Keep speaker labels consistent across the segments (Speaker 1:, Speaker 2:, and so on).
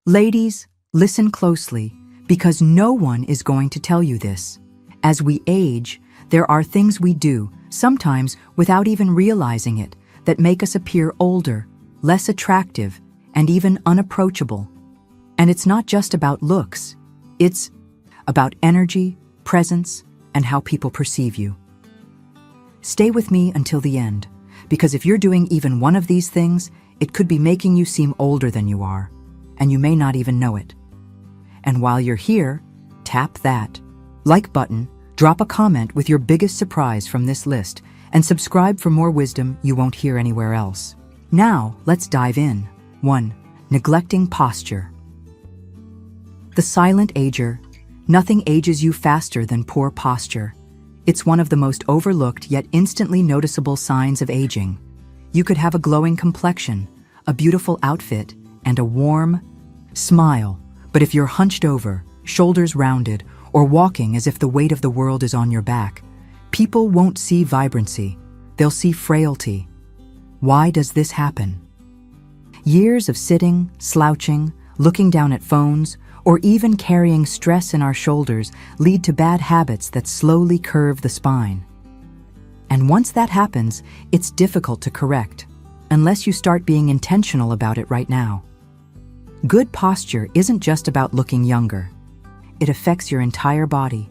Speaker 1: Ladies, listen closely, because no one is going to tell you this. As we age, there are things we do, sometimes without even realizing it, that make us appear older, less attractive, and even unapproachable. And it's not just about looks. It's about energy, presence, and how people perceive you. Stay with me until the end, because if you're doing even one of these things, it could be making you seem older than you are, and you may not even know it. And while you're here, tap that like button, drop a comment with your biggest surprise from this list, and subscribe for more wisdom you won't hear anywhere else. Now, let's dive in. 1. Neglecting posture. The silent ager. Nothing ages you faster than poor posture. It's one of the most overlooked yet instantly noticeable signs of aging. You could have a glowing complexion, a beautiful outfit, and a warm smile, but if you're hunched over, shoulders rounded, or walking as if the weight of the world is on your back, people won't see vibrancy, they'll see frailty. Why does this happen? Years of sitting, slouching, looking down at phones, or even carrying stress in our shoulders lead to bad habits that slowly curve the spine. And once that happens, it's difficult to correct, unless you start being intentional about it right now. Good posture isn't just about looking younger. It affects your entire body.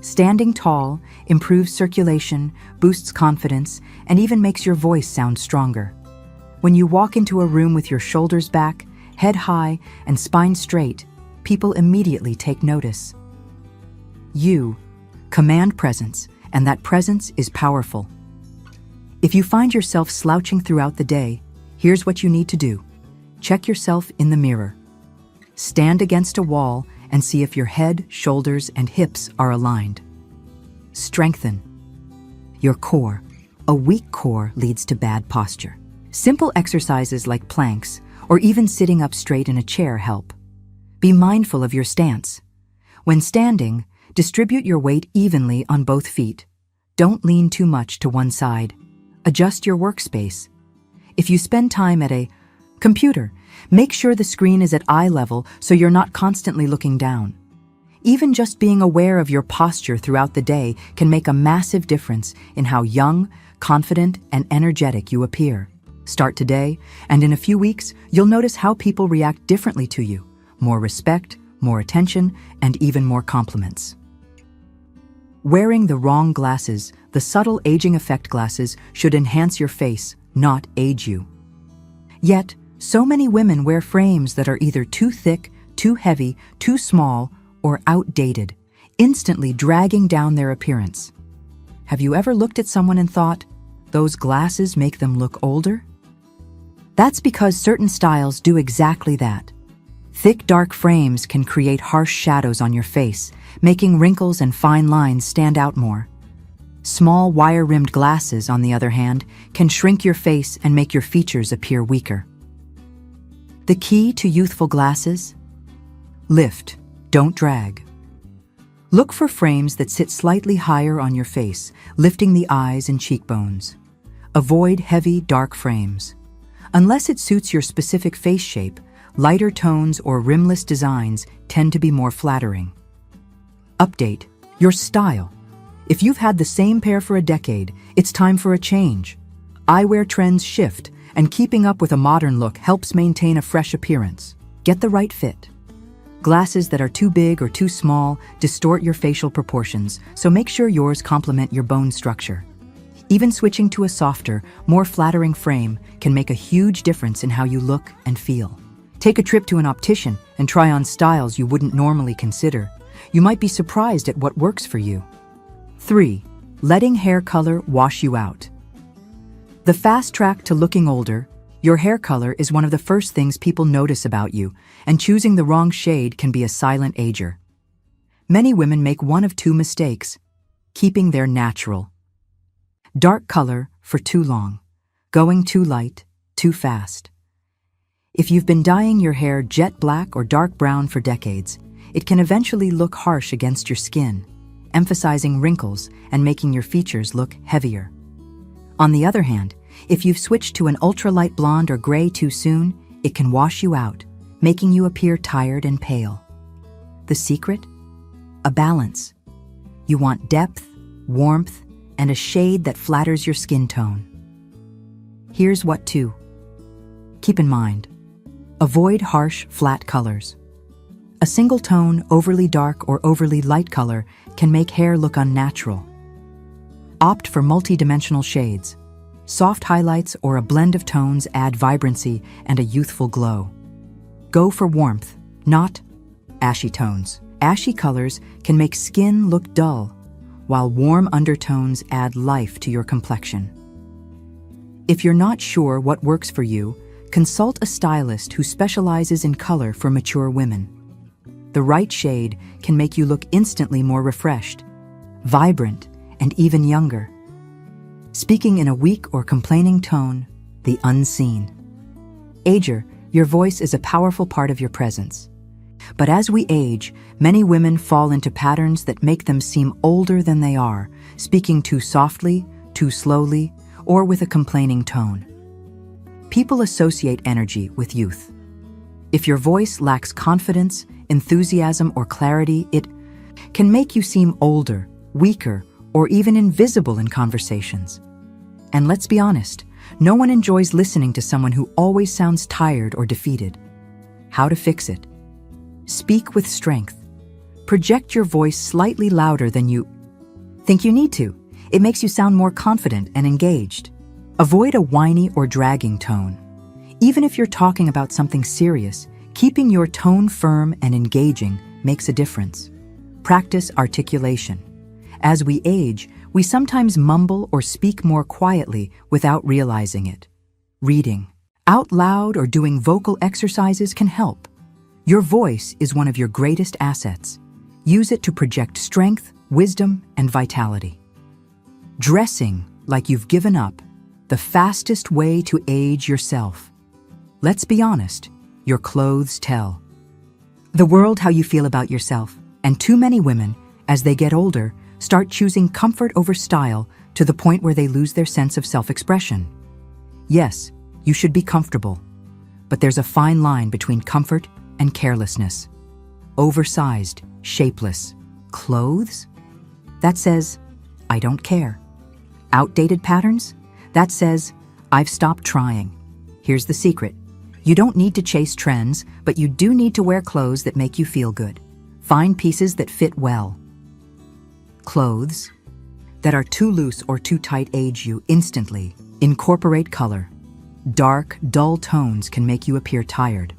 Speaker 1: Standing tall improves circulation, boosts confidence, and even makes your voice sound stronger. When you walk into a room with your shoulders back, head high, and spine straight, people immediately take notice. You command presence, and that presence is powerful. If you find yourself slouching throughout the day, here's what you need to do. Check yourself in the mirror. Stand against a wall and see if your head, shoulders, and hips are aligned. Strengthen your core. A weak core leads to bad posture. Simple exercises like planks or even sitting up straight in a chair help. Be mindful of your stance. When standing, distribute your weight evenly on both feet. Don't lean too much to one side. Adjust your workspace. If you spend time at a computer, make sure the screen is at eye level so you're not constantly looking down. Even just being aware of your posture throughout the day can make a massive difference in how young, confident, and energetic you appear. Start today, and in a few weeks, you'll notice how people react differently to you. More respect, more attention, and even more compliments. Wearing the wrong glasses, the subtle aging effect glasses, should enhance your face, not age you. Yet, so many women wear frames that are either too thick, too heavy, too small, or outdated, instantly dragging down their appearance. Have you ever looked at someone and thought, those glasses make them look older? That's because certain styles do exactly that. Thick, dark frames can create harsh shadows on your face, making wrinkles and fine lines stand out more. Small, wire-rimmed glasses, on the other hand, can shrink your face and make your features appear weaker. The key to youthful glasses? Lift, don't drag. Look for frames that sit slightly higher on your face, lifting the eyes and cheekbones. Avoid heavy, dark frames. Unless it suits your specific face shape, lighter tones or rimless designs tend to be more flattering. Update your style. If you've had the same pair for a decade, it's time for a change. Eyewear trends shift, and keeping up with a modern look helps maintain a fresh appearance. Get the right fit. Glasses that are too big or too small distort your facial proportions, so make sure yours complement your bone structure. Even switching to a softer, more flattering frame can make a huge difference in how you look and feel. Take a trip to an optician and try on styles you wouldn't normally consider. You might be surprised at what works for you. 3. Letting hair color wash you out. The fast track to looking older, your hair color is one of the first things people notice about you, and choosing the wrong shade can be a silent ager. Many women make one of two mistakes: keeping their natural dark color for too long, going too light, too fast. If you've been dyeing your hair jet black or dark brown for decades, it can eventually look harsh against your skin, emphasizing wrinkles and making your features look heavier. On the other hand, if you've switched to an ultra-light blonde or gray too soon, it can wash you out, making you appear tired and pale. The secret? A balance. You want depth, warmth, and a shade that flatters your skin tone. Here's what to keep in mind. Avoid harsh, flat colors. A single tone, overly dark or overly light color, can make hair look unnatural. Opt for multi-dimensional shades. Soft highlights or a blend of tones add vibrancy and a youthful glow. Go for warmth, not ashy tones. Ashy colors can make skin look dull, while warm undertones add life to your complexion. If you're not sure what works for you, consult a stylist who specializes in color for mature women. The right shade can make you look instantly more refreshed, vibrant, and even younger. Speaking in a weak or complaining tone, the unseen. Ager, your voice is a powerful part of your presence. But as we age, many women fall into patterns that make them seem older than they are, speaking too softly, too slowly, or with a complaining tone. People associate energy with youth. If your voice lacks confidence, enthusiasm, or clarity, it can make you seem older, weaker, or even invisible in conversations. And let's be honest, no one enjoys listening to someone who always sounds tired or defeated. How to fix it? Speak with strength. Project your voice slightly louder than you think you need to. It makes you sound more confident and engaged. Avoid a whiny or dragging tone. Even if you're talking about something serious, keeping your tone firm and engaging makes a difference. Practice articulation. As we age, we sometimes mumble or speak more quietly without realizing it. Reading out loud or doing vocal exercises can help. Your voice is one of your greatest assets. Use it to project strength, wisdom, and vitality. Dressing like you've given up, the fastest way to age yourself. Let's be honest, your clothes tell the world how you feel about yourself, and too many women, as they get older, start choosing comfort over style to the point where they lose their sense of self-expression. Yes, you should be comfortable, but there's a fine line between comfort and carelessness. Oversized, shapeless clothes? That says, I don't care. Outdated patterns? That says, I've stopped trying. Here's the secret. You don't need to chase trends, but you do need to wear clothes that make you feel good. Find pieces that fit well. Clothes that are too loose or too tight age you instantly. Incorporate color. Dark, dull tones can make you appear tired.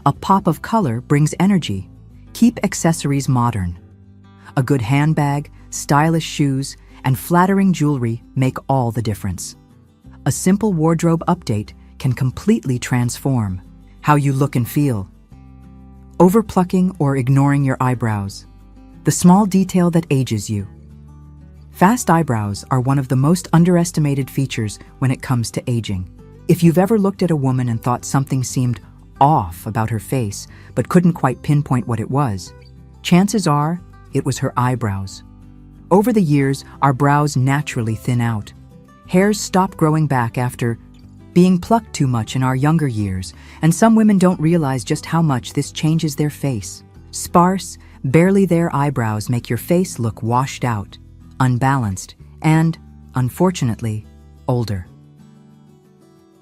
Speaker 1: A pop of color brings energy. Keep accessories modern. A good handbag, stylish shoes, and flattering jewelry make all the difference. A simple wardrobe update can completely transform how you look and feel. Overplucking or ignoring your eyebrows. The small detail that ages you. Fast eyebrows are one of the most underestimated features when it comes to aging. If you've ever looked at a woman and thought something seemed off about her face, but couldn't quite pinpoint what it was, chances are it was her eyebrows. Over the years, our brows naturally thin out. Hairs stop growing back after being plucked too much in our younger years, and some women don't realize just how much this changes their face. Sparse, barely there eyebrows make your face look washed out, unbalanced, and, unfortunately, older.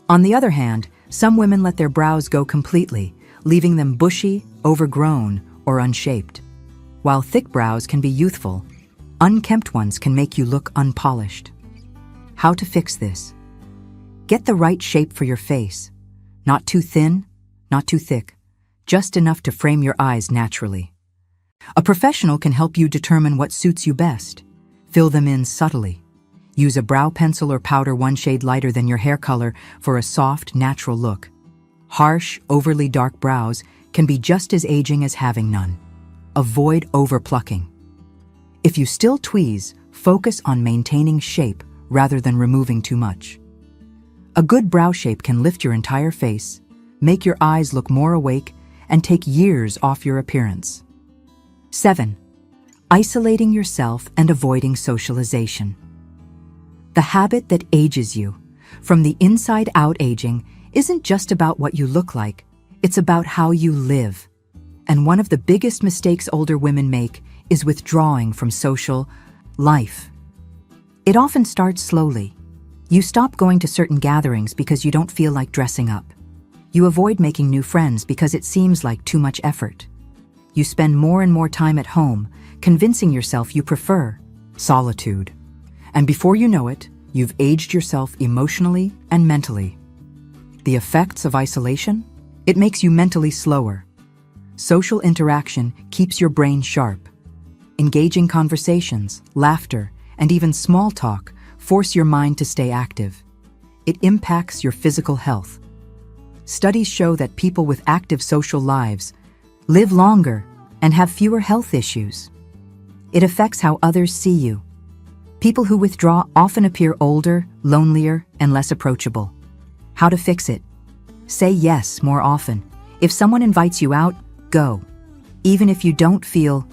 Speaker 1: On the other hand, some women let their brows go completely, leaving them bushy, overgrown, or unshaped. While thick brows can be youthful, unkempt ones can make you look unpolished. How to fix this? Get the right shape for your face. Not too thin, not too thick, just enough to frame your eyes naturally. A professional can help you determine what suits you best. Fill them in subtly. Use a brow pencil or powder one shade lighter than your hair color for a soft, natural look. Harsh, overly dark brows can be just as aging as having none. Avoid overplucking. If you still tweeze, focus on maintaining shape rather than removing too much. A good brow shape can lift your entire face, make your eyes look more awake, and take years off your appearance. 7. Isolating yourself and avoiding socialization. The habit that ages you, from the inside out aging, isn't just about what you look like, It's about how you live. And one of the biggest mistakes older women make is withdrawing from social life. It often starts slowly. You stop going to certain gatherings because you don't feel like dressing up. You avoid making new friends because it seems like too much effort. You spend more and more time at home, convincing yourself you prefer solitude. And before you know it, you've aged yourself emotionally and mentally. The effects of isolation? It makes you mentally slower. Social interaction keeps your brain sharp. Engaging conversations, laughter, and even small talk force your mind to stay active. It impacts your physical health. Studies show that people with active social lives live longer and have fewer health issues. It affects how others see you. People who withdraw often appear older, lonelier, and less approachable. How to fix it? Say yes more often. If someone invites you out, go. Even if you don't feel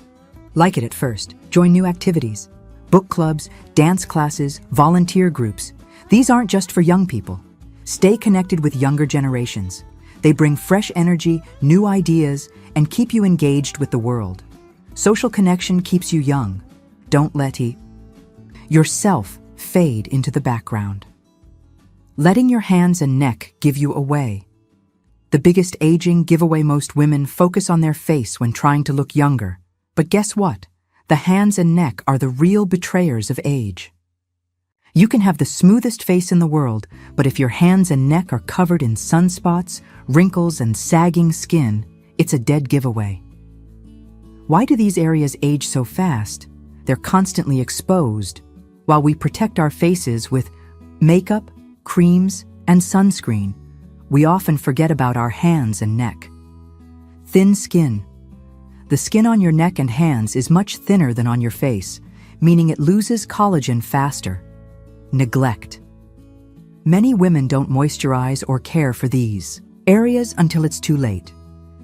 Speaker 1: like it at first, join new activities. Book clubs, dance classes, volunteer groups. These aren't just for young people. Stay connected with younger generations. They bring fresh energy, new ideas, and keep you engaged with the world. Social connection keeps you young. Don't let yourself fade into the background. Letting your hands and neck give you away. The biggest aging giveaway: most women focus on their face when trying to look younger. But guess what? The hands and neck are the real betrayers of age. You can have the smoothest face in the world, but if your hands and neck are covered in sunspots, wrinkles, and sagging skin, it's a dead giveaway. Why do these areas age so fast? They're constantly exposed, while we protect our faces with makeup, creams, and sunscreen. We often forget about our hands and neck. Thin skin. The skin on your neck and hands is much thinner than on your face, meaning it loses collagen faster. Neglect. Many women don't moisturize or care for these areas until it's too late.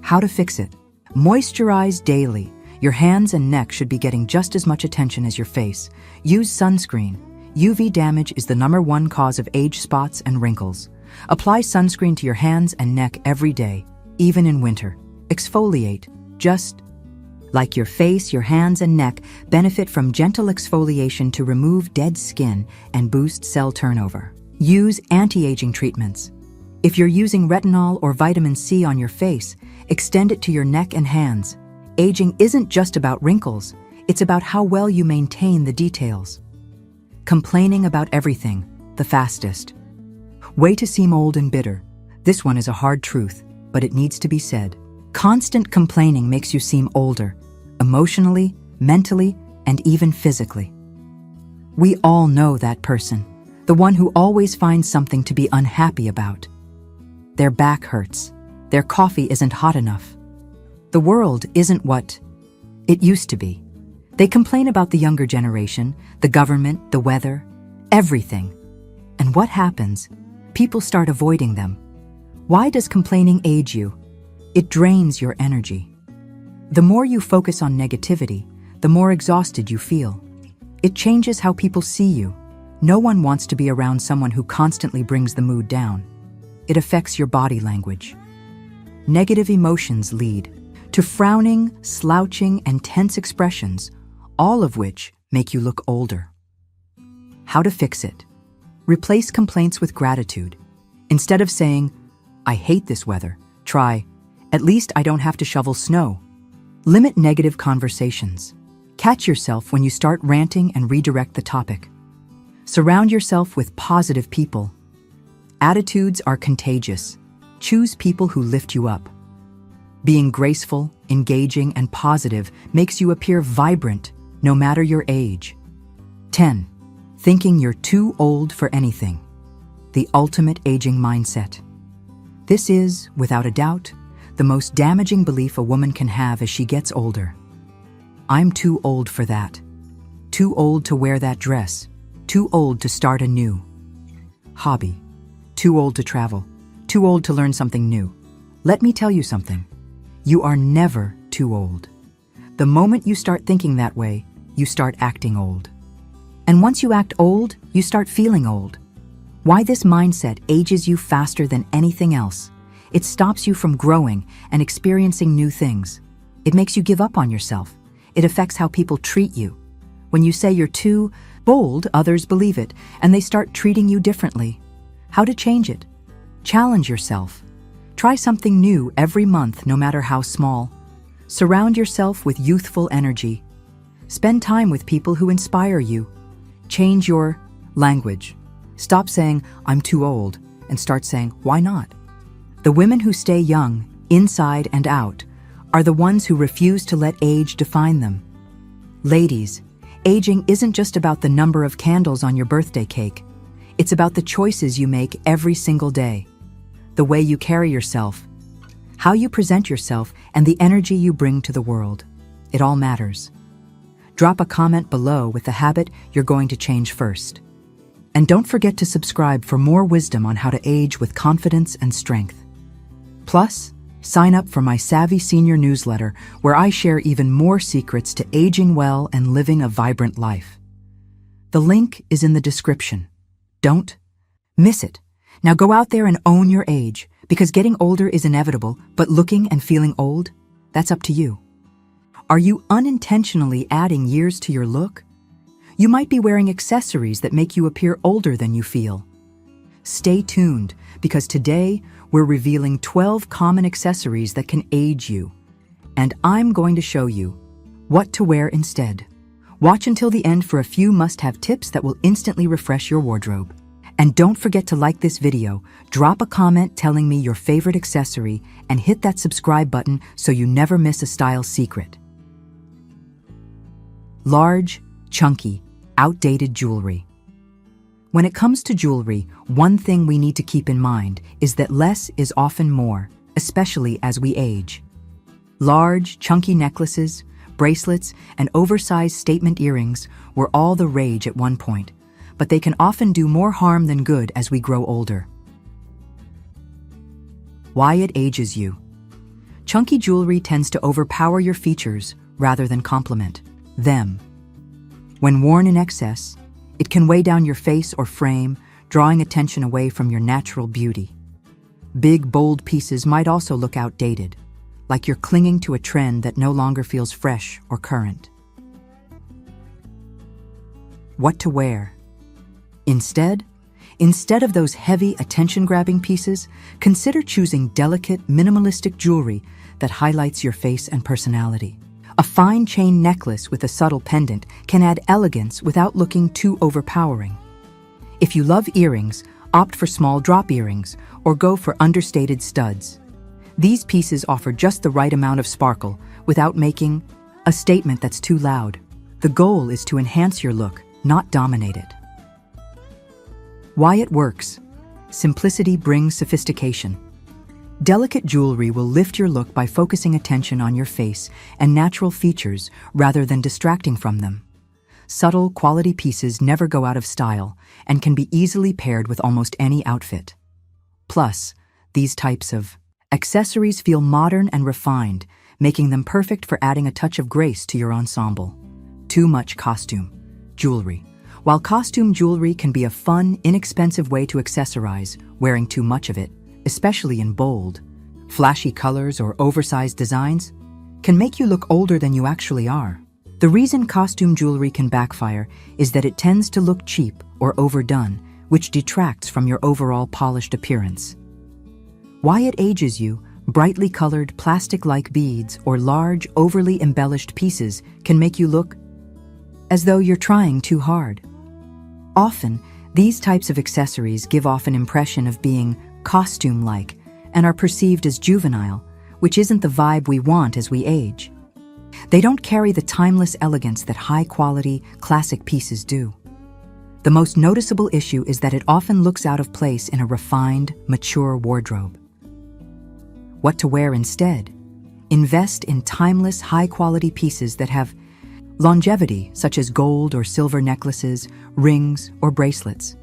Speaker 1: How to fix it? Moisturize daily. Your hands and neck should be getting just as much attention as your face. Use sunscreen. UV damage is the #1 cause of age spots and wrinkles. Apply sunscreen to your hands and neck every day, even in winter. Exfoliate. Just like your face, your hands and neck benefit from gentle exfoliation to remove dead skin and boost cell turnover. Use anti-aging treatments. If you're using retinol or vitamin C on your face, extend it to your neck and hands. Aging isn't just about wrinkles, it's about how well you maintain the details. Complaining about everything, the fastest way to seem old and bitter. This one is a hard truth, but it needs to be said. Constant complaining makes you seem older, emotionally, mentally, and even physically. We all know that person, the one who always finds something to be unhappy about. Their back hurts. Their coffee isn't hot enough. The world isn't what it used to be. They complain about the younger generation, the government, the weather, everything. And what happens? People start avoiding them. Why does complaining age you? It drains your energy. The more you focus on negativity, the more exhausted you feel. It changes how people see you. No one wants to be around someone who constantly brings the mood down. It affects your body language. Negative emotions lead to frowning, slouching, and tense expressions, all of which make you look older. How to fix it? Replace complaints with gratitude. Instead of saying, "I hate this weather," try, "At least I don't have to shovel snow." Limit negative conversations. Catch yourself when you start ranting and redirect the topic. Surround yourself with positive people. Attitudes are contagious. Choose people who lift you up. Being graceful, engaging, and positive makes you appear vibrant, no matter your age. 10. Thinking you're too old for anything. The ultimate aging mindset. This is, without a doubt, the most damaging belief a woman can have as she gets older. I'm too old for that. Too old to wear that dress. Too old to start a new hobby. Too old to travel. Too old to learn something new. Let me tell you something. You are never too old. The moment you start thinking that way, you start acting old. And once you act old, you start feeling old. Why this mindset ages you faster than anything else? It stops you from growing and experiencing new things. It makes you give up on yourself. It affects how people treat you. When you say you're too bold, others believe it, and they start treating you differently. How to change it? Challenge yourself. Try something new every month, no matter how small. Surround yourself with youthful energy. Spend time with people who inspire you. Change your language. Stop saying, "I'm too old," and start saying, "Why not?" The women who stay young, inside and out, are the ones who refuse to let age define them. Ladies, aging isn't just about the number of candles on your birthday cake. It's about the choices you make every single day. The way you carry yourself, how you present yourself, and the energy you bring to the world. It all matters. Drop a comment below with the habit you're going to change first. And don't forget to subscribe for more wisdom on how to age with confidence and strength. Plus, sign up for my Savvy Senior newsletter, where I share even more secrets to aging well and living a vibrant life. The link is in the description. Don't miss it. Now go out there and own your age, because getting older is inevitable, but looking and feeling old, that's up to you. Are you unintentionally adding years to your look? You might be wearing accessories that make you appear older than you feel. Stay tuned, because today we're revealing 12 common accessories that can age you. And I'm going to show you what to wear instead. Watch until the end for a few must-have tips that will instantly refresh your wardrobe. And don't forget to like this video, drop a comment telling me your favorite accessory, and hit that subscribe button so you never miss a style secret. Large, chunky, outdated jewelry. When it comes to jewelry, one thing we need to keep in mind is that less is often more, especially as we age. Large, chunky necklaces, bracelets, and oversized statement earrings were all the rage at one point, but they can often do more harm than good as we grow older. Why it ages you. Chunky jewelry tends to overpower your features rather than complement them. When worn in excess, it can weigh down your face or frame, drawing attention away from your natural beauty. Big, bold pieces might also look outdated, like you're clinging to a trend that no longer feels fresh or current. What to wear? Instead of those heavy, attention-grabbing pieces, consider choosing delicate, minimalistic jewelry that highlights your face and personality. A fine chain necklace with a subtle pendant can add elegance without looking too overpowering. If you love earrings, opt for small drop earrings or go for understated studs. These pieces offer just the right amount of sparkle without making a statement that's too loud. The goal is to enhance your look, not dominate it. Why it works. Simplicity brings sophistication. Delicate jewelry will lift your look by focusing attention on your face and natural features rather than distracting from them. Subtle, quality pieces never go out of style and can be easily paired with almost any outfit. Plus, these types of accessories feel modern and refined, making them perfect for adding a touch of grace to your ensemble. Too much costume jewelry. While costume jewelry can be a fun, inexpensive way to accessorize, wearing too much of it, especially in bold, flashy colors or oversized designs, can make you look older than you actually are. The reason costume jewelry can backfire is that it tends to look cheap or overdone, which detracts from your overall polished appearance. Why it ages you. Brightly colored, plastic-like beads or large, overly embellished pieces can make you look as though you're trying too hard. Often, these types of accessories give off an impression of being costume-like and are perceived as juvenile, which isn't the vibe we want as we age. They don't carry the timeless elegance that high-quality, classic pieces do. The most noticeable issue is that it often looks out of place in a refined, mature wardrobe. What to wear instead? Invest in timeless, high-quality pieces that have longevity, such as gold or silver necklaces, rings, or bracelets.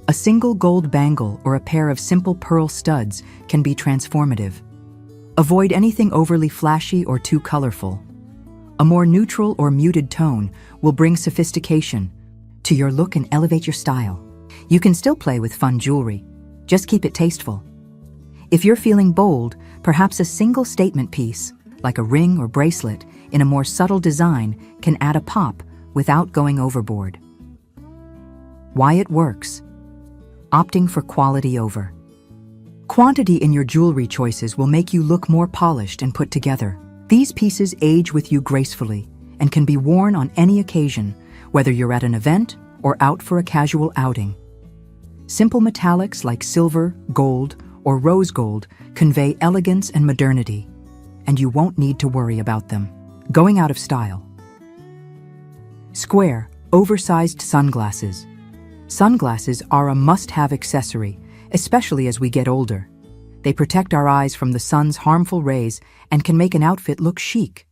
Speaker 1: A single gold bangle or a pair of simple pearl studs can be transformative. Avoid anything overly flashy or too colorful. A more neutral or muted tone will bring sophistication to your look and elevate your style. You can still play with fun jewelry. Just keep it tasteful. If you're feeling bold, perhaps a single statement piece, like a ring or bracelet, in a more subtle design can add a pop without going overboard. Why it works. Opting for quality over. Quantity in your jewelry choices will make you look more polished and put together. These pieces age with you gracefully and can be worn on any occasion, whether you're at an event or out for a casual outing. Simple metallics like silver, gold, or rose gold convey elegance and modernity, and you won't need to worry about them going out of style. Square, oversized sunglasses. Sunglasses are a must-have accessory, especially as we get older. They protect our eyes from the sun's harmful rays and can make an outfit look chic.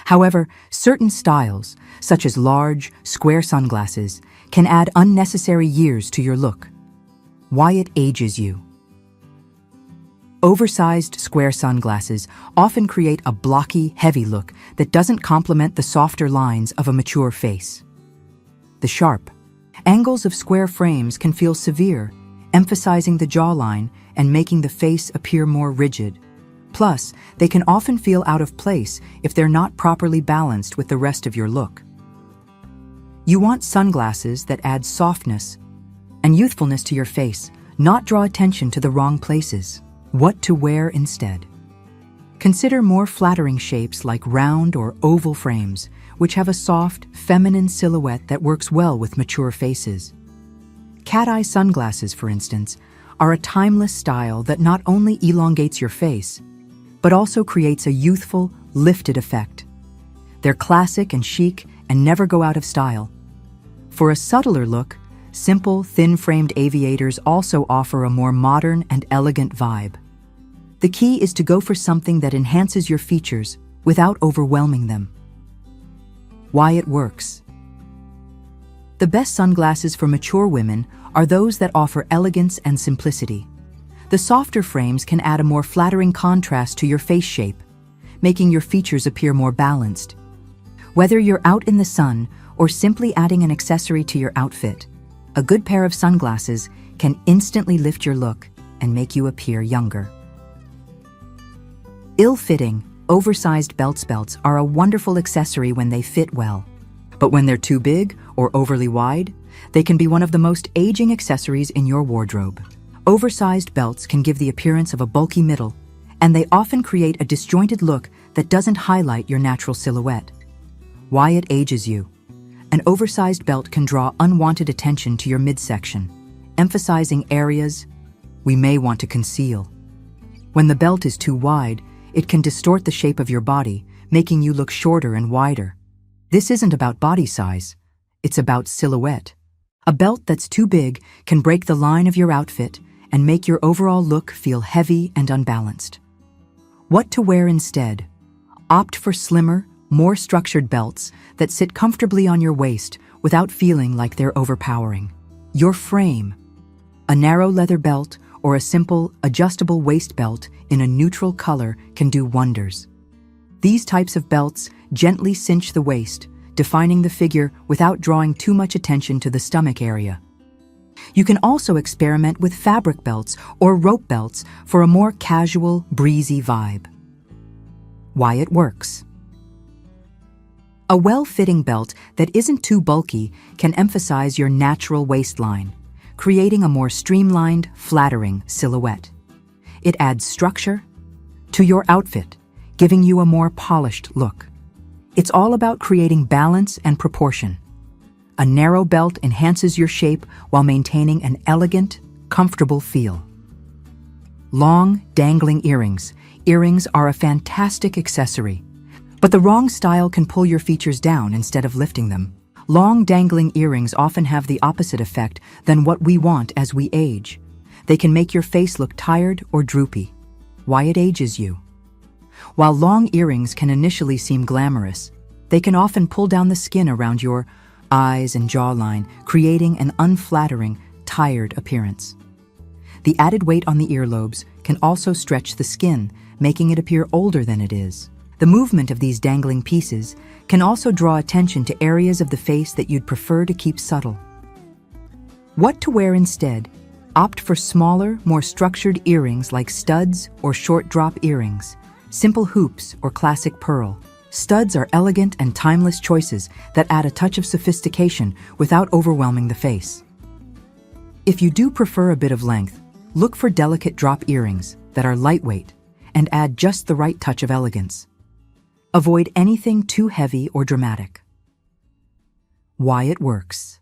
Speaker 1: However, certain styles, such as large, square sunglasses, can add unnecessary years to your look. Why it ages you. Oversized square sunglasses often create a blocky, heavy look that doesn't complement the softer lines of a mature face. The sharp angles of square frames can feel severe, emphasizing the jawline and making the face appear more rigid. Plus, they can often feel out of place if they're not properly balanced with the rest of your look. You want sunglasses that add softness and youthfulness to your face, not draw attention to the wrong places. What to wear instead. Consider more flattering shapes like round or oval frames, which have a soft, feminine silhouette that works well with mature faces. Cat-eye sunglasses, for instance, are a timeless style that not only elongates your face, but also creates a youthful, lifted effect. They're classic and chic and never go out of style. For a subtler look, simple, thin-framed aviators also offer a more modern and elegant vibe. The key is to go for something that enhances your features without overwhelming them. Why it works. The best sunglasses for mature women are those that offer elegance and simplicity. The softer frames can add a more flattering contrast to your face shape, making your features appear more balanced. Whether you're out in the sun or simply adding an accessory to your outfit, a good pair of sunglasses can instantly lift your look and make you appear younger. Ill-fitting, oversized belts are a wonderful accessory when they fit well. But when they're too big or overly wide, they can be one of the most aging accessories in your wardrobe. Oversized belts can give the appearance of a bulky middle, and they often create a disjointed look that doesn't highlight your natural silhouette. Why it ages you. An oversized belt can draw unwanted attention to your midsection, emphasizing areas we may want to conceal. When the belt is too wide, it can distort the shape of your body, making you look shorter and wider. This isn't about body size, it's about silhouette. A belt that's too big can break the line of your outfit and make your overall look feel heavy and unbalanced. What to wear instead? Opt for slimmer, more structured belts that sit comfortably on your waist without feeling like they're overpowering. Your frame. A narrow leather belt or a simple, adjustable waist belt in a neutral color can do wonders. These types of belts gently cinch the waist, defining the figure without drawing too much attention to the stomach area. You can also experiment with fabric belts or rope belts for a more casual, breezy vibe. Why it works. A well-fitting belt that isn't too bulky can emphasize your natural waistline, creating a more streamlined, flattering silhouette. It adds structure to your outfit, giving you a more polished look. It's all about creating balance and proportion. A narrow belt enhances your shape while maintaining an elegant, comfortable feel. Long, dangling earrings. Earrings are a fantastic accessory, but the wrong style can pull your features down instead of lifting them. Long, dangling earrings often have the opposite effect than what we want as we age. They can make your face look tired or droopy. Why it ages you. While long earrings can initially seem glamorous, they can often pull down the skin around your eyes and jawline, creating an unflattering, tired appearance. The added weight on the earlobes can also stretch the skin, making it appear older than it is. The movement of these dangling pieces can also draw attention to areas of the face that you'd prefer to keep subtle. What to wear instead? Opt for smaller, more structured earrings like studs or short drop earrings, simple hoops or classic pearl. Studs are elegant and timeless choices that add a touch of sophistication without overwhelming the face. If you do prefer a bit of length, look for delicate drop earrings that are lightweight and add just the right touch of elegance. Avoid anything too heavy or dramatic. Why it works.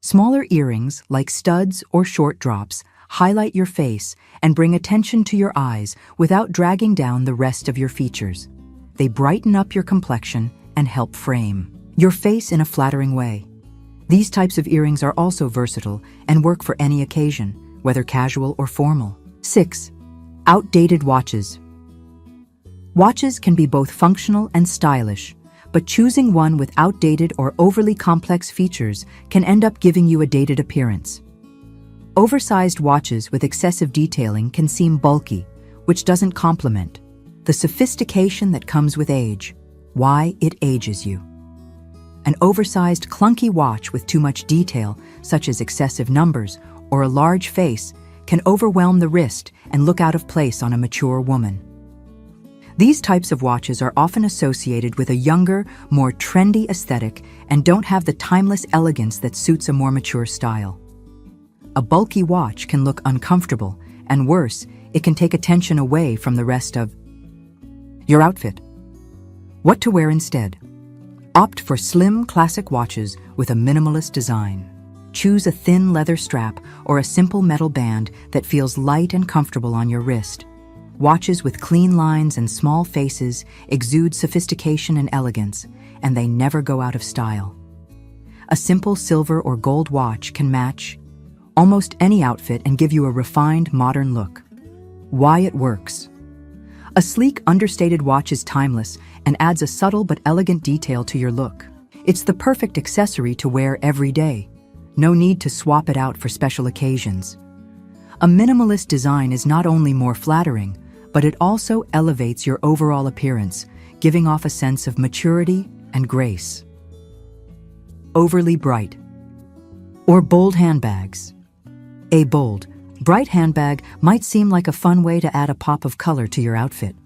Speaker 1: Smaller earrings, like studs or short drops, highlight your face and bring attention to your eyes without dragging down the rest of your features. They brighten up your complexion and help frame your face in a flattering way. These types of earrings are also versatile and work for any occasion, whether casual or formal. 6. Outdated watches. Watches can be both functional and stylish, but choosing one with outdated or overly complex features can end up giving you a dated appearance. Oversized watches with excessive detailing can seem bulky, which doesn't complement the sophistication that comes with age. Why it ages you. An oversized, clunky watch with too much detail, such as excessive numbers or a large face, can overwhelm the wrist and look out of place on a mature woman. These types of watches are often associated with a younger, more trendy aesthetic and don't have the timeless elegance that suits a more mature style. A bulky watch can look uncomfortable, and worse, it can take attention away from the rest of your outfit. What to wear instead? Opt for slim, classic watches with a minimalist design. Choose a thin leather strap or a simple metal band that feels light and comfortable on your wrist. Watches with clean lines and small faces exude sophistication and elegance, and they never go out of style. A simple silver or gold watch can match almost any outfit and give you a refined, modern look. Why it works. A sleek, understated watch is timeless and adds a subtle but elegant detail to your look. It's the perfect accessory to wear every day. No need to swap it out for special occasions. A minimalist design is not only more flattering, but it also elevates your overall appearance, giving off a sense of maturity and grace. Overly bright or bold handbags. A bold, bright handbag might seem like a fun way to add a pop of color to your outfit,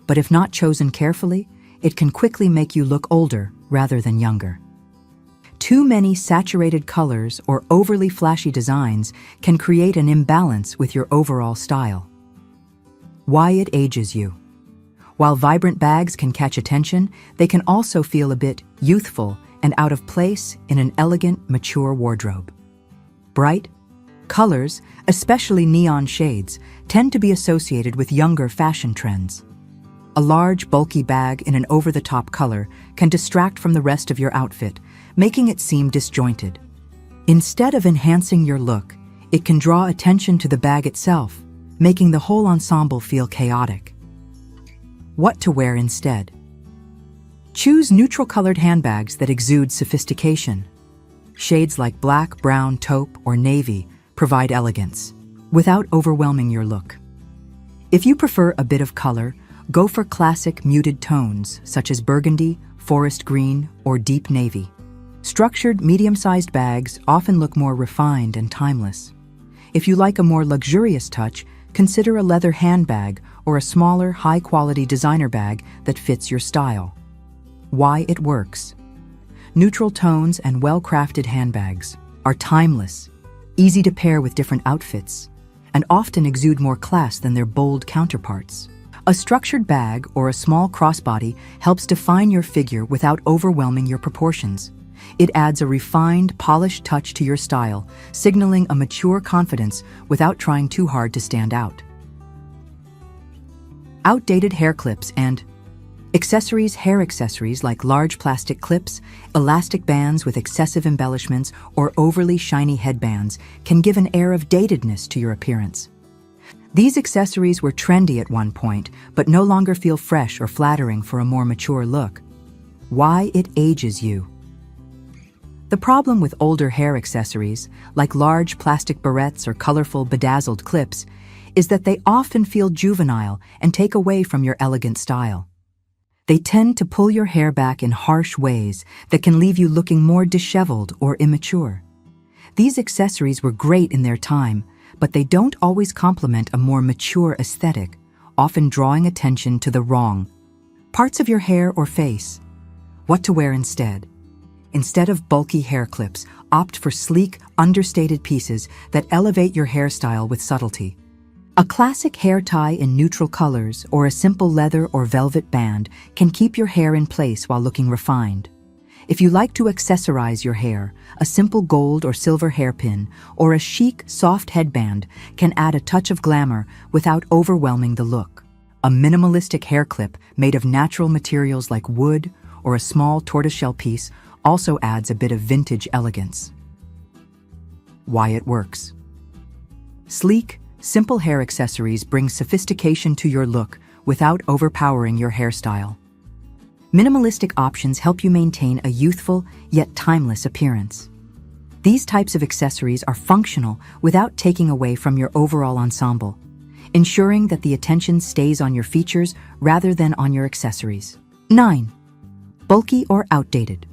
Speaker 1: but if not chosen carefully, it can quickly make you look older rather than younger. Too many saturated colors or overly flashy designs can create an imbalance with your overall style. Why it ages you. While vibrant bags can catch attention, they can also feel a bit youthful and out of place in an elegant, mature wardrobe. Bright colors, especially neon shades, tend to be associated with younger fashion trends. A large, bulky bag in an over-the-top color can distract from the rest of your outfit, making it seem disjointed. Instead of enhancing your look, it can draw attention to the bag itself, making the whole ensemble feel chaotic. What to wear instead? Choose neutral-colored handbags that exude sophistication. Shades like black, brown, taupe, or navy provide elegance, without overwhelming your look. If you prefer a bit of color, go for classic muted tones such as burgundy, forest green, or deep navy. Structured, medium-sized bags often look more refined and timeless. If you like a more luxurious touch, consider a leather handbag or a smaller, high-quality designer bag that fits your style. Why it works. Neutral tones and well-crafted handbags are timeless, easy to pair with different outfits, and often exude more class than their bold counterparts. A structured bag or a small crossbody helps define your figure without overwhelming your proportions. It adds a refined, polished touch to your style, signaling a mature confidence without trying too hard to stand out. Outdated hair clips and accessories. Hair accessories like large plastic clips, elastic bands with excessive embellishments, or overly shiny headbands can give an air of datedness to your appearance. These accessories were trendy at one point, but no longer feel fresh or flattering for a more mature look. Why it ages you. The problem with older hair accessories, like large plastic barrettes or colorful bedazzled clips, is that they often feel juvenile and take away from your elegant style. They tend to pull your hair back in harsh ways that can leave you looking more disheveled or immature. These accessories were great in their time, but they don't always complement a more mature aesthetic, often drawing attention to the wrong parts of your hair or face. What to wear instead? Instead of bulky hair clips, opt for sleek, understated pieces that elevate your hairstyle with subtlety. A classic hair tie in neutral colors or a simple leather or velvet band can keep your hair in place while looking refined. If you like to accessorize your hair, a simple gold or silver hairpin or a chic, soft headband can add a touch of glamour without overwhelming the look. A minimalistic hair clip made of natural materials like wood or a small tortoiseshell piece also adds a bit of vintage elegance. Why it works. Sleek, simple hair accessories bring sophistication to your look without overpowering your hairstyle. Minimalistic options help you maintain a youthful yet timeless appearance. These types of accessories are functional without taking away from your overall ensemble, ensuring that the attention stays on your features rather than on your accessories. 9. Bulky or outdated.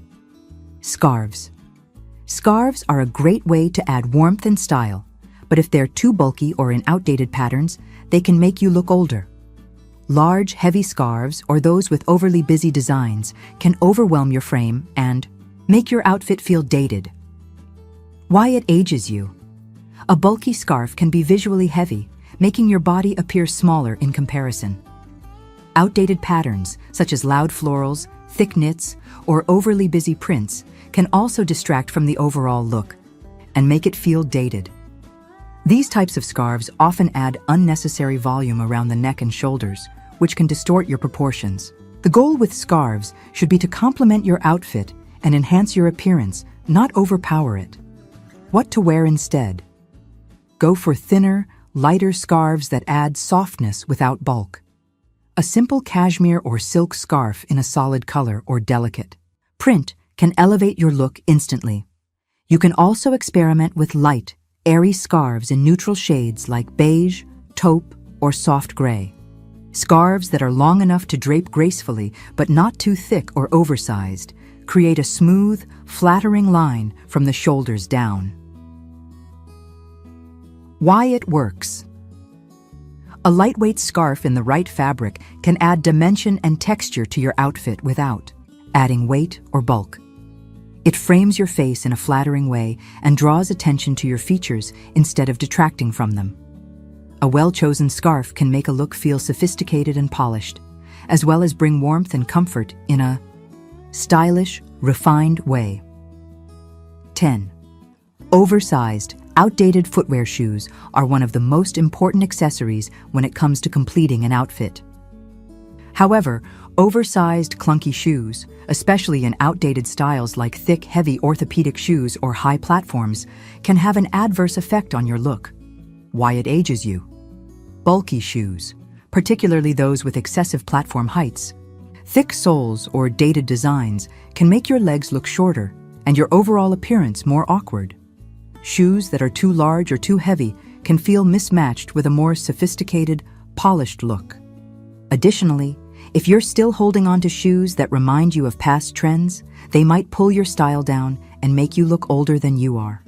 Speaker 1: Scarves. Scarves are a great way to add warmth and style, but if they're too bulky or in outdated patterns, they can make you look older. Large, heavy scarves or those with overly busy designs can overwhelm your frame and make your outfit feel dated. Why it ages you. A bulky scarf can be visually heavy, making your body appear smaller in comparison. Outdated patterns, such as loud florals, thick knits, or overly busy prints, can also distract from the overall look and make it feel dated. These types of scarves often add unnecessary volume around the neck and shoulders, which can distort your proportions. The goal with scarves should be to complement your outfit and enhance your appearance, not overpower it. What to wear instead? Go for thinner, lighter scarves that add softness without bulk. A simple cashmere or silk scarf in a solid color or delicate print can elevate your look instantly. You can also experiment with light, airy scarves in neutral shades like beige, taupe, or soft gray. Scarves that are long enough to drape gracefully but not too thick or oversized create a smooth, flattering line from the shoulders down. Why it works. A lightweight scarf in the right fabric can add dimension and texture to your outfit without adding weight or bulk. It frames your face in a flattering way and draws attention to your features instead of detracting from them. A well-chosen scarf can make a look feel sophisticated and polished, as well as bring warmth and comfort in a stylish, refined way. 10. Oversized, outdated footwear shoes are one of the most important accessories when it comes to completing an outfit. However, oversized, clunky shoes, especially in outdated styles like thick, heavy orthopedic shoes or high platforms, can have an adverse effect on your look. Why it ages you. Bulky shoes, particularly those with excessive platform heights. Thick soles or dated designs can make your legs look shorter and your overall appearance more awkward. Shoes that are too large or too heavy can feel mismatched with a more sophisticated, polished look. Additionally, if you're still holding on to shoes that remind you of past trends, they might pull your style down and make you look older than you are.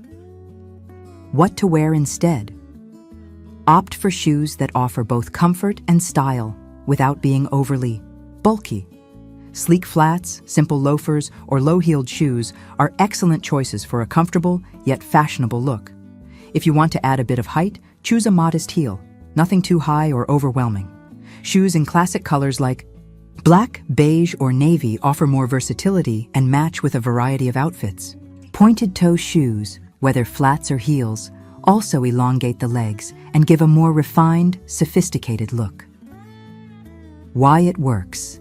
Speaker 1: What to wear instead? Opt for shoes that offer both comfort and style without being overly bulky. Sleek flats, simple loafers, or low-heeled shoes are excellent choices for a comfortable yet fashionable look. If you want to add a bit of height, choose a modest heel, nothing too high or overwhelming. Shoes in classic colors like black, beige, or navy offer more versatility and match with a variety of outfits. Pointed-toe shoes, whether flats or heels, also elongate the legs and give a more refined, sophisticated look. Why it works.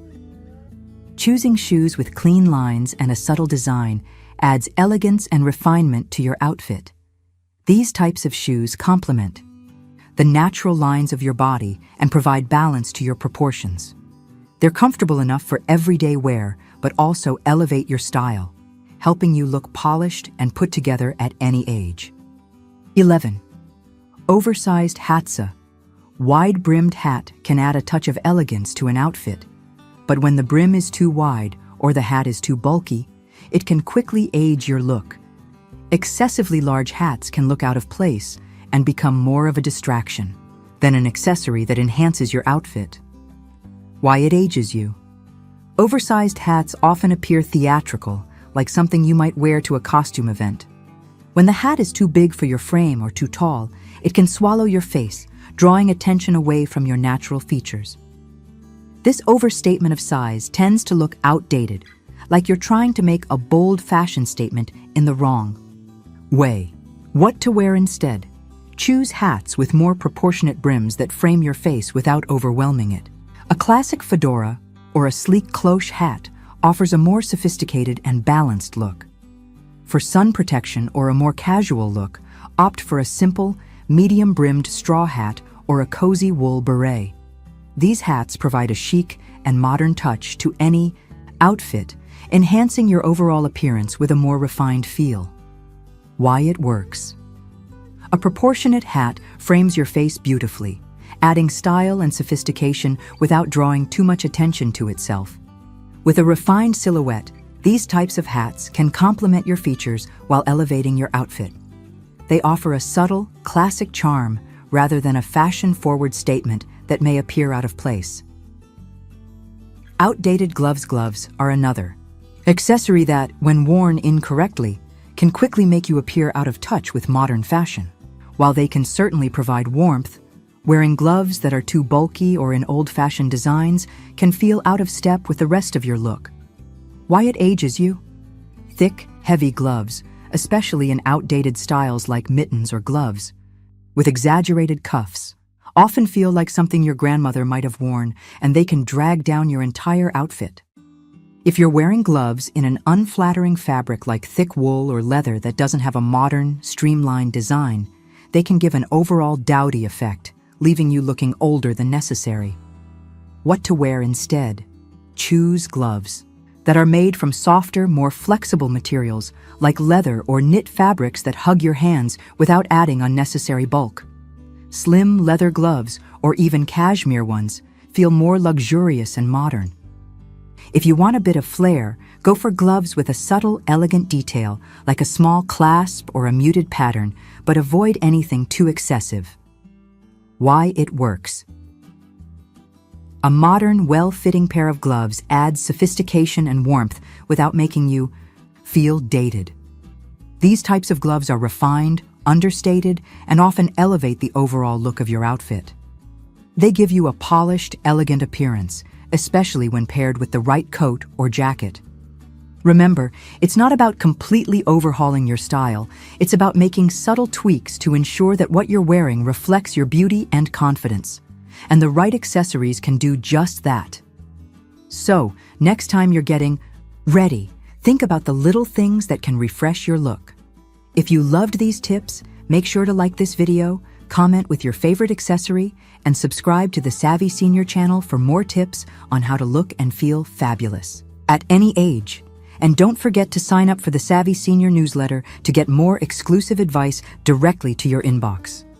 Speaker 1: Choosing shoes with clean lines and a subtle design adds elegance and refinement to your outfit. These types of shoes complement the natural lines of your body and provide balance to your proportions. They're comfortable enough for everyday wear, but also elevate your style, helping you look polished and put together at any age. 11. Oversized hatsa. Wide-brimmed hat can add a touch of elegance to an outfit, but when the brim is too wide or the hat is too bulky, it can quickly age your look. Excessively large hats can look out of place and become more of a distraction than an accessory that enhances your outfit. Why it ages you. Oversized hats often appear theatrical, like something you might wear to a costume event. When the hat is too big for your frame or too tall, it can swallow your face, drawing attention away from your natural features. This overstatement of size tends to look outdated, like you're trying to make a bold fashion statement in the wrong way. What to wear instead? Choose hats with more proportionate brims that frame your face without overwhelming it. A classic fedora or a sleek cloche hat offers a more sophisticated and balanced look. For sun protection or a more casual look, opt for a simple, medium-brimmed straw hat or a cozy wool beret. These hats provide a chic and modern touch to any outfit, enhancing your overall appearance with a more refined feel. Why it works. A proportionate hat frames your face beautifully, adding style and sophistication without drawing too much attention to itself. With a refined silhouette, these types of hats can complement your features while elevating your outfit. They offer a subtle, classic charm rather than a fashion-forward statement that may appear out of place. Outdated gloves are another accessory that, when worn incorrectly, can quickly make you appear out of touch with modern fashion. While they can certainly provide warmth, wearing gloves that are too bulky or in old-fashioned designs can feel out of step with the rest of your look. Why it ages you? Thick, heavy gloves, especially in outdated styles like mittens or gloves, with exaggerated cuffs, often feel like something your grandmother might have worn, and they can drag down your entire outfit. If you're wearing gloves in an unflattering fabric like thick wool or leather that doesn't have a modern, streamlined design, they can give an overall dowdy effect, leaving you looking older than necessary. What to wear instead? Choose gloves that are made from softer, more flexible materials like leather or knit fabrics that hug your hands without adding unnecessary bulk. Slim leather gloves, or even cashmere ones, feel more luxurious and modern. If you want a bit of flair, go for gloves with a subtle, elegant detail like a small clasp or a muted pattern, but avoid anything too excessive. Why it works. A modern, well-fitting pair of gloves adds sophistication and warmth without making you feel dated. These types of gloves are refined, understated, and often elevate the overall look of your outfit. They give you a polished, elegant appearance, especially when paired with the right coat or jacket. Remember, it's not about completely overhauling your style, it's about making subtle tweaks to ensure that what you're wearing reflects your beauty and confidence. And the right accessories can do just that. So, next time you're getting ready, think about the little things that can refresh your look. If you loved these tips, make sure to like this video, comment with your favorite accessory, and subscribe to the Savvy Senior channel for more tips on how to look and feel fabulous at any age. And don't forget to sign up for the Savvy Senior newsletter to get more exclusive advice directly to your inbox.